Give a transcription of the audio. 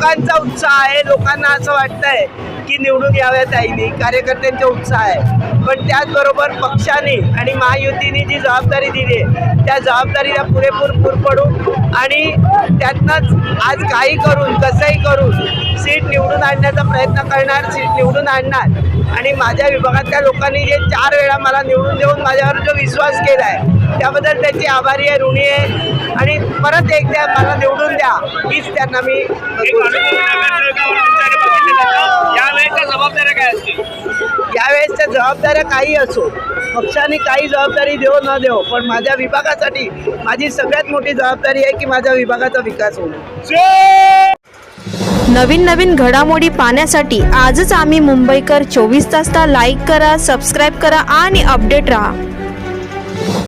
लोकांचा उत्साह आहे, लोकांना असं वाटतंय की निवडून याव्या ताईंनी, कार्यकर्त्यांचा उत्साह आहे। पण त्याचबरोबर पक्षाने आणि महायुतीने जी जबाबदारी दिली आहे त्या जबाबदारीला पुरेपूर पडून आणि त्यातनंच आज काही करून कसंही करून सीट निवडून आणण्याचा प्रयत्न करणार, सीट निवडून आणणार। आणि माझ्या विभागातल्या लोकांनी जे 4 वेळा मला निवडून देऊन माझ्यावर जो विश्वास केला आहे त्याबद्दल त्यांची आभारी आहे, ऋणी आहे। आणि परत एकदा मला निवडून द्या हीच त्यांना मी यावेळेसच्या जबाबदाऱ्या काही असो, पक्षाने काही जबाबदारी देव न देव, पण माझ्या विभागासाठी माझी सगळ्यात मोठी जबाबदारी आहे की माझ्या विभागाचा विकास होणं। नवीन घडामोडी पाहण्यासाठी आजच आम्ही मुंबईकर 24 तासला लाईक करा, सबस्क्राईब करा आणि अपडेट रहा।